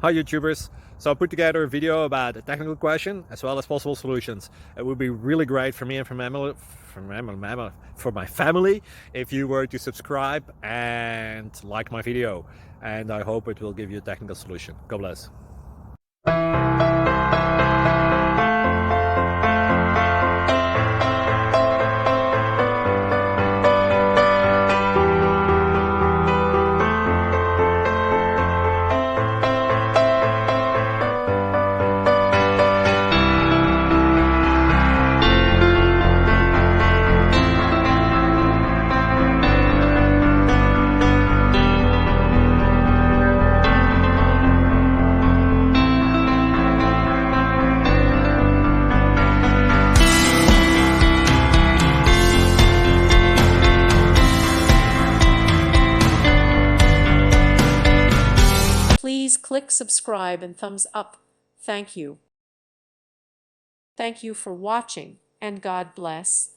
Hi YouTubers! So I put together a video about a technical question as well as possible solutions. It would be really great for me and for my family if you were to subscribe and like my video, and I hope it will give you a technical solution. God bless. Please click subscribe and thumbs up. Thank you. Thank you for watching, and God bless.